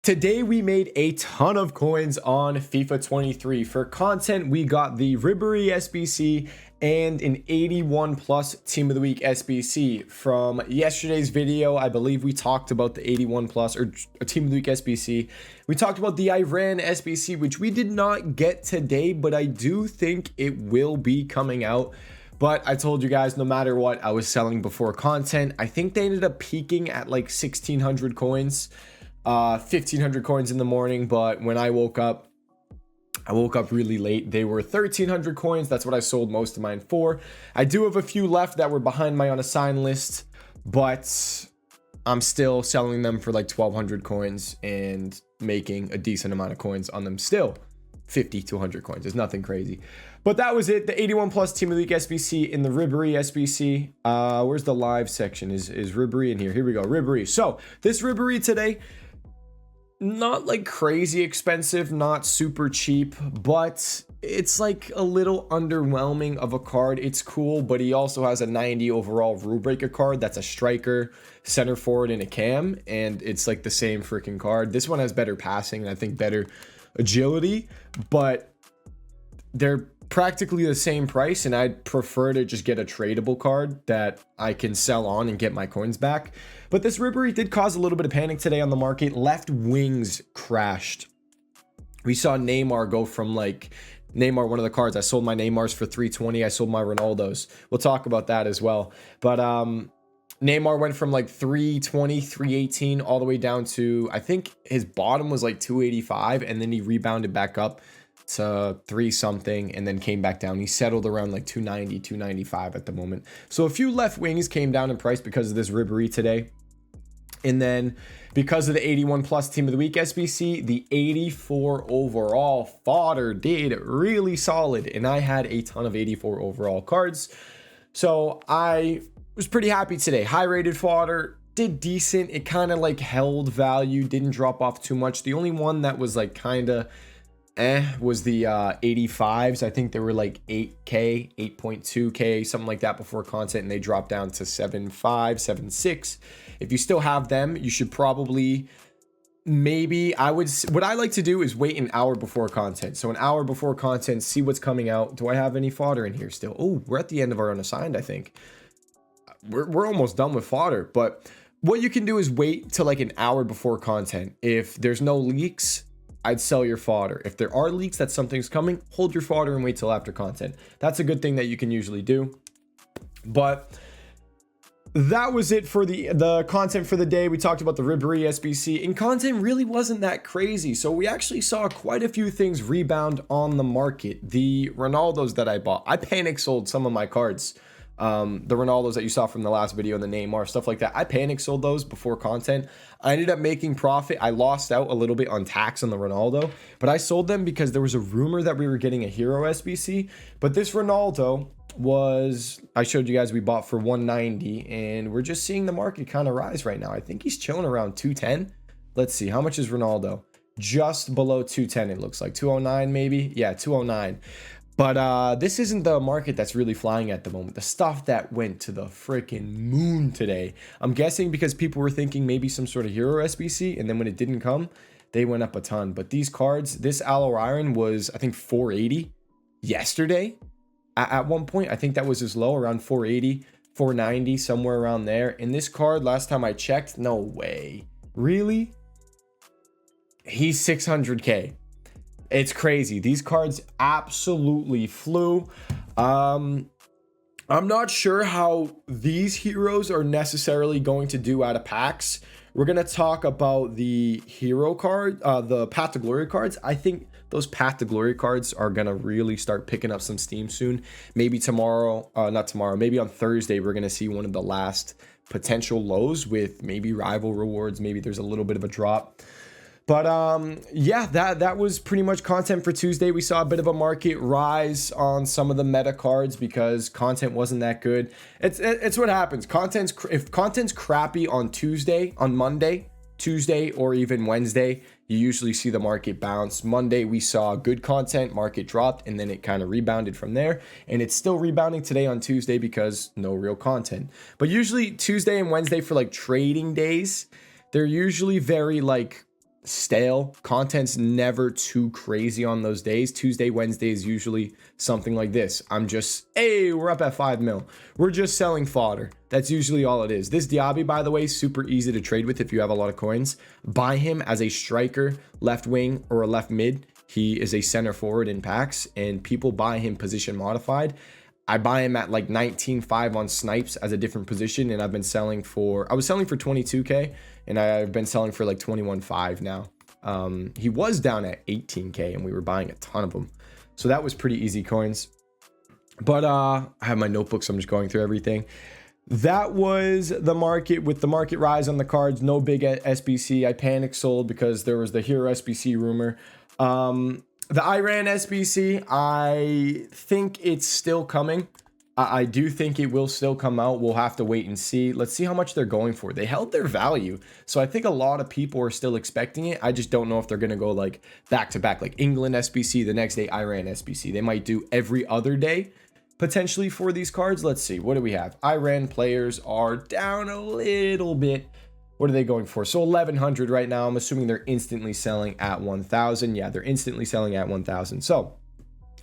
Today we made a ton of coins on FIFA 23. For content, we got the Ribery SBC and an 81 plus Team of the Week SBC. From yesterday's video, I believe we talked about the 81 plus or Team of the Week SBC. We talked about the Iran SBC, which we did not get today, but I do think it will be coming out. But I told you guys, no matter what, I was selling before content. I think they ended up peaking at like 1,600 coins. 1,500 coins in the morning, but when I woke up really late. They were 1,300 coins. That's what I sold most of mine for. I do have a few left that were behind my unassigned list, but I'm still selling them for like 1,200 coins and making a decent amount of coins on them still. 50 to 100 coins is nothing crazy, but that was it. The 81 plus Team of the Week SBC in the Ribery SBC. Where's the live section? Is Ribery in here? Here we go. Ribery. So this Ribery today, not like crazy expensive, not super cheap, but it's like a little underwhelming of a card. It's cool, but he also has a 90 overall rule breaker card. That's a striker, center forward, and a cam, and it's like the same freaking card. This one has better passing and I think better agility, but they're practically the same price, and I'd prefer to just get a tradable card that I can sell on and get my coins back. But this Ribery did cause a little bit of panic today on the market. Left wings crashed. We saw Neymar go from like Neymar, one of the cards. I sold my Neymars for 320. I sold my Ronaldos. We'll talk about that as well. But Neymar went from like 320, 318 all the way down to, I think his bottom was like 285, and then he rebounded back up to 3 something and then came back down. He settled around like 290, 295 at the moment. So a few left wings came down in price because of this Ribery today. And then because of the 81 plus Team of the Week SBC, the 84 overall fodder did really solid, and I had a ton of 84 overall cards. So I was pretty happy today. High rated fodder did decent. It kind of like held value, didn't drop off too much. The only one that was like kind of was the 85s. I think they were like 8k, 8.2k, something like that before content, and they dropped down to 7.5, 7.6. If you still have them, you should probably, maybe what I like to do is wait an hour before content. So an hour before content, see what's coming out. Do I have any fodder in here still? Oh, we're at the end of our unassigned. I think we're almost done with fodder, but what you can do is wait till like an hour before content. If there's no leaks, I'd sell your fodder. If there are leaks that something's coming, hold your fodder and wait till after content. That's a good thing that you can usually do. But that was it for the content for the day. We talked about the Ribery SBC, and content really wasn't that crazy. So we actually saw quite a few things rebound on the market. The Ronaldos that I bought, I panic sold some of my cards. The Ronaldos that you saw from the last video and the Neymar, stuff like that. I panic sold those before content. I ended up making profit. I lost out a little bit on tax on the Ronaldo, but I sold them because there was a rumor that we were getting a hero SBC. But this Ronaldo was, I showed you guys, we bought for 190, and we're just seeing the market kind of rise right now. I think he's chilling around 210. Let's see, how much is Ronaldo? Just below 210, it looks like 209 maybe. Yeah, 209. But this isn't the market that's really flying at the moment. The stuff that went to the freaking moon today, I'm guessing because people were thinking maybe some sort of hero SBC, and then when it didn't come, they went up a ton. But these cards, this Aloe Iron was, I think, 480 yesterday. At one point, I think that was as low, around 480, 490, somewhere around there. And this card, last time I checked, no way. Really? He's 600k. It's crazy. These cards absolutely flew. I'm not sure how these heroes are necessarily going to do out of packs. We're going to talk about the hero card, the Path to Glory cards. I think those Path to Glory cards are going to really start picking up some steam soon. Maybe tomorrow, not tomorrow, maybe on Thursday, we're going to see one of the last potential lows with maybe rival rewards. Maybe there's a little bit of a drop. But yeah, that was pretty much content for Tuesday. We saw a bit of a market rise on some of the meta cards because content wasn't that good. It's what happens. If content's crappy on Monday, Tuesday, or even Wednesday, you usually see the market bounce. Monday, we saw good content, market dropped, and then it kind of rebounded from there. And it's still rebounding today on Tuesday because no real content. But usually Tuesday and Wednesday for like trading days, they're usually very like stale. Content's never too crazy on those days. Tuesday, Wednesday is usually something like this. I'm just, hey, we're up at 5 mil. We're just selling fodder. That's usually all it is. This Diaby, by the way, super easy to trade with if you have a lot of coins. Buy him as a striker, left wing, or a left mid. He is a center forward in packs, and people buy him position modified. I buy him at like 19.5 on snipes as a different position, and I was selling for 22k, and I've been selling for like 21.5 now. He was down at 18k, and we were buying a ton of them, so that was pretty easy coins. But I have my notebook, so I'm just going through everything. That was the market. With the market rise on the cards, no big SBC. I panic sold because there was the Hero SBC rumor. The Iran SBC, I think it's still coming. I do think it will still come out. We'll have to wait and see. Let's see how much they're going for. They held their value, so I think a lot of people are still expecting it. I just don't know if they're going to go like back to back, like England SBC, the next day Iran SBC. They might do every other day potentially for these cards. Let's see. What do we have? Iran players are down a little bit. What are they going for? So 1100 right now. I'm assuming they're instantly selling at 1000. Yeah, they're instantly selling at 1000. So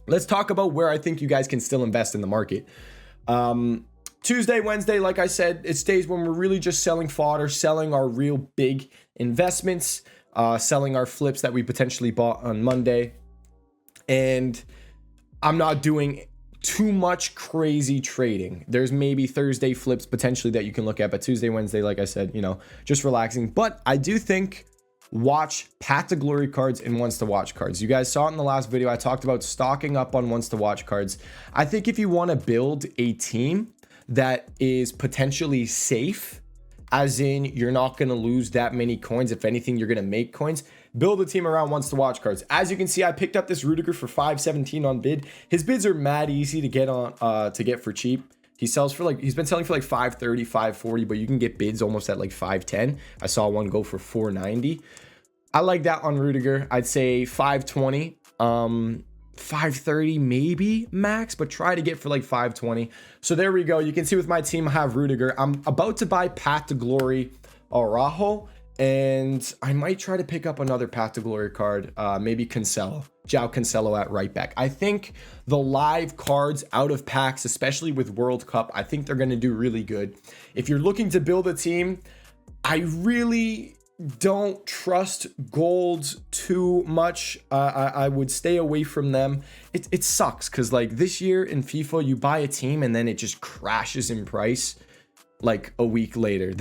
let's talk about where I think you guys can still invest in the market. Tuesday, Wednesday, like I said, it's days when we're really just selling fodder, selling our real big investments, selling our flips that we potentially bought on Monday. And I'm not doing too much crazy trading. There's maybe Thursday flips potentially that you can look at, but Tuesday, Wednesday, like I said, you know, just relaxing. But I do think watch Path to Glory cards and Ones to Watch cards. You guys saw it in the last video. I talked about stocking up on Ones to Watch cards. I think if you want to build a team that is potentially safe, as in you're not going to lose that many coins. If anything, you're going to make coins. Build a team around Ones to Watch cards. As you can see, I picked up this Rudiger for 517 on bid. His bids are mad easy to get on, to get for cheap. He sells for like, he's been selling for like 530, 540, but you can get bids almost at like 510. I saw one go for 490. I like that on Rudiger. I'd say 520, 530 maybe max, but try to get for like 520. So there we go. You can see with my team, I have Rudiger. I'm about to buy Path to Glory Araujo, and I might try to pick up another Path to Glory card, maybe Cancelo, João Cancelo at right back. I think the live cards out of packs, especially with World Cup, I think they're going to do really good. If you're looking to build a team, I really don't trust golds too much. I would stay away from them. It sucks because like this year in FIFA, you buy a team and then it just crashes in price like a week later.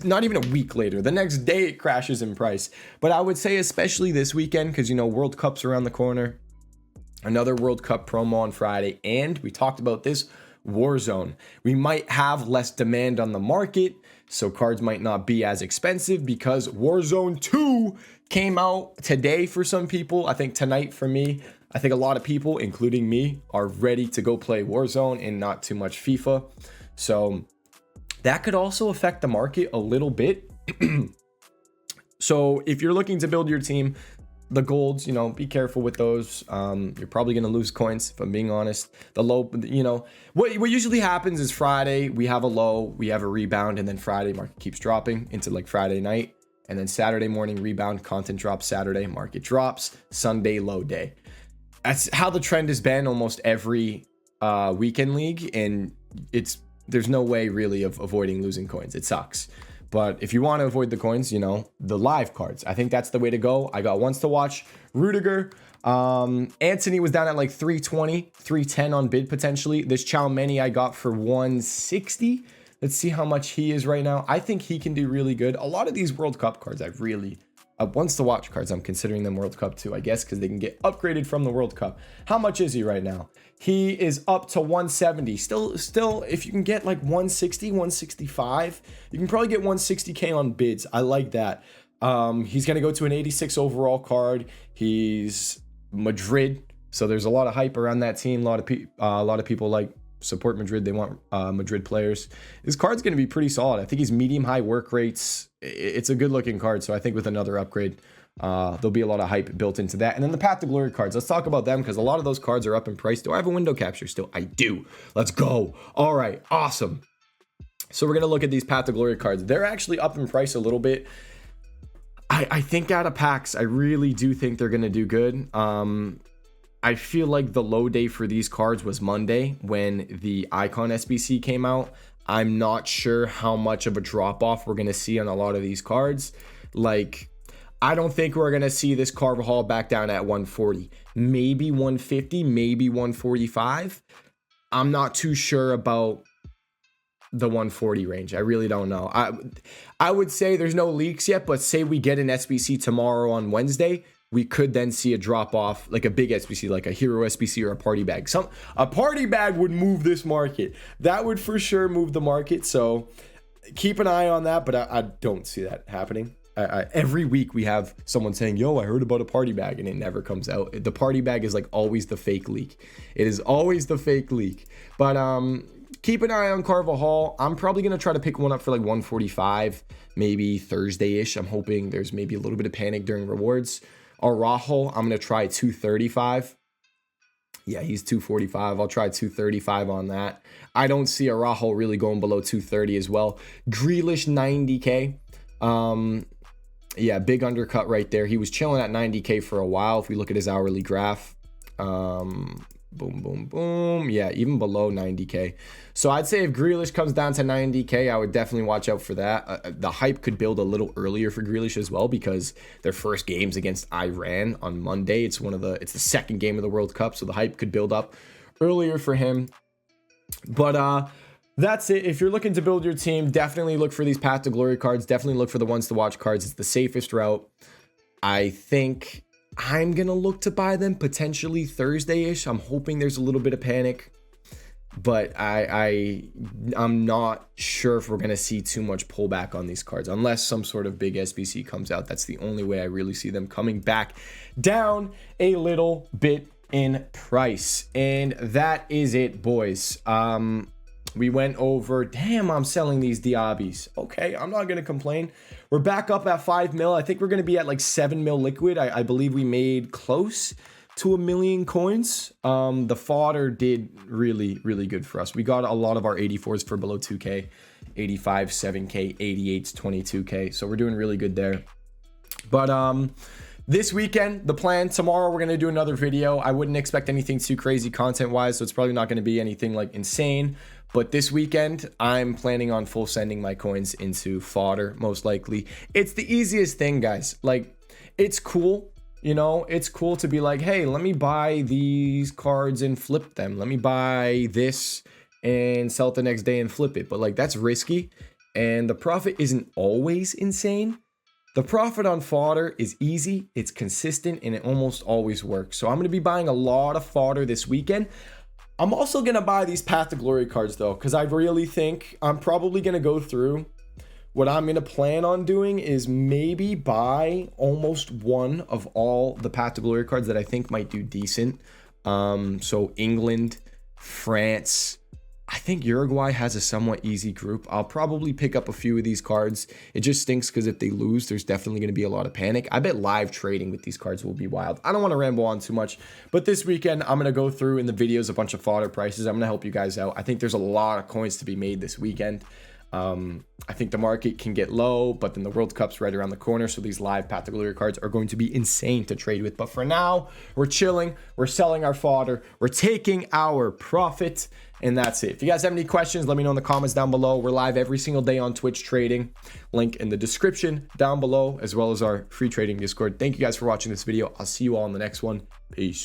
Not even a week later, the next day it crashes in price. But I would say especially this weekend, because you know World Cup's around the corner. Another World Cup promo on Friday, and we talked about this, Warzone. We might have less demand on the market, so cards might not be as expensive because Warzone 2 came out today for some people. I think tonight for me. I think a lot of people, including me, are ready to go play Warzone and not too much FIFA. So that could also affect the market a little bit. So if you're looking to build your team, the golds, you know, be careful with those. You're probably going to lose coins, if I'm being honest. The low, you know, what usually happens is Friday, we have a low, we have a rebound, and then Friday market keeps dropping into like Friday night. And then Saturday morning rebound, content drops Saturday, market drops, Sunday low day. That's how the trend has been almost every weekend league. And there's no way really of avoiding losing coins. It sucks. But if you want to avoid the coins, you know, the live cards, I think that's the way to go. I got Ones to Watch, Rudiger. Anthony was down at like 320, 310 on bid potentially. This Tchouaméni I got for 160. Let's see how much he is right now. I think he can do really good. A lot of these World Cup cards, Ones to Watch cards, I'm considering them World Cup too, I guess, because they can get upgraded from the World Cup. How much is he right now? He is up to 170. Still, if you can get like 160, 165, you can probably get 160K on bids. I like that. He's going to go to an 86 overall card. He's Madrid, so there's a lot of hype around that team. A lot of people like support Madrid. They want Madrid players. His card's going to be pretty solid. I think he's medium-high work rates. It's a good-looking card, so I think with another upgrade, there'll be a lot of hype built into that. And then the Path to Glory cards. Let's talk about them because a lot of those cards are up in price. Do I have a window capture still? I do. Let's go. All right. Awesome. So we're going to look at these Path to Glory cards. They're actually up in price a little bit. I think out of packs, I really do think they're going to do good. I feel like the low day for these cards was Monday when the Icon SBC came out. I'm not sure how much of a drop off we're going to see on a lot of these cards. Like, I don't think we're going to see this Carvajal back down at 140, maybe 150, maybe 145. I'm not too sure about the 140 range. I really don't know. I would say there's no leaks yet, but say we get an SBC tomorrow on Wednesday, we could then see a drop off, like a big SBC, like a hero SBC or a party bag. A party bag would move this market. That would for sure move the market. So keep an eye on that, but I don't see that happening. Every week we have someone saying, yo, I heard about a party bag, and it never comes out. The party bag is like always the fake leak. It is always the fake leak. But keep an eye on Carvajal. I'm probably going to try to pick one up for like 145, maybe Thursday-ish. I'm hoping there's maybe a little bit of panic during rewards. Araujo, I'm going to try 235. Yeah, he's 245. I'll try 235 on that. I don't see Araujo really going below 230 as well. Grealish, 90K. Yeah, big undercut right there. He was chilling at 90K for a while if we look at his hourly graph. Boom, boom, boom. Yeah, even below 90K. So I'd say if Grealish comes down to 90K, I would definitely watch out for that. The hype could build a little earlier for Grealish as well because their first game's against Iran on Monday. It's the second game of the World Cup, so the hype could build up earlier for him. But that's it. If you're looking to build your team, definitely look for these Path to Glory cards. Definitely look for the ones to watch cards. It's the safest route. I think I'm going to look to buy them potentially Thursday-ish. I'm hoping there's a little bit of panic, but I'm not sure if we're going to see too much pullback on these cards unless some sort of big SBC comes out. That's the only way I really see them coming back down a little bit in price. And that is it, boys. We went over, damn, I'm selling these Diabis. Okay, I'm not going to complain. We're back up at 5 mil. I think we're going to be at like 7 mil liquid. I believe we made close to 1 million coins. The fodder did really, really good for us. We got a lot of our 84s for below 2K, 85, 7K, 88s, 22K. So we're doing really good there. But this weekend, the plan, tomorrow we're going to do another video. I wouldn't expect anything too crazy content-wise, so it's probably not going to be anything like insane. But this weekend, I'm planning on full sending my coins into fodder, most likely. It's the easiest thing, guys. Like, it's cool, you know? It's cool to be like, hey, let me buy these cards and flip them. Let me buy this and sell it the next day and flip it. But, like, that's risky, and the profit isn't always insane. The profit on fodder is easy, it's consistent, and it almost always works. So I'm going to be buying a lot of fodder this weekend. I'm also going to buy these Path to Glory cards, though, because I really think I'm probably going to go through. What I'm going to plan on doing is maybe buy almost one of all the Path to Glory cards that I think might do decent. So England, France, I think Uruguay has a somewhat easy group. I'll probably pick up a few of these cards. It just stinks because if they lose, there's definitely going to be a lot of panic. I bet live trading with these cards will be wild. I don't want to ramble on too much, but this weekend, I'm going to go through in the videos a bunch of fodder prices. I'm going to help you guys out. I think there's a lot of coins to be made this weekend. I think the market can get low, but then the World Cup's right around the corner, so these live Path to Glory cards are going to be insane to trade with. But for now, we're chilling, we're selling our fodder, we're taking our profit, and that's it. If you guys have any questions, let me know in the comments down below. We're live every single day on Twitch trading. Link in the description down below, as well as our free trading Discord. Thank you guys for watching this video. I'll see you all in the next one. Peace.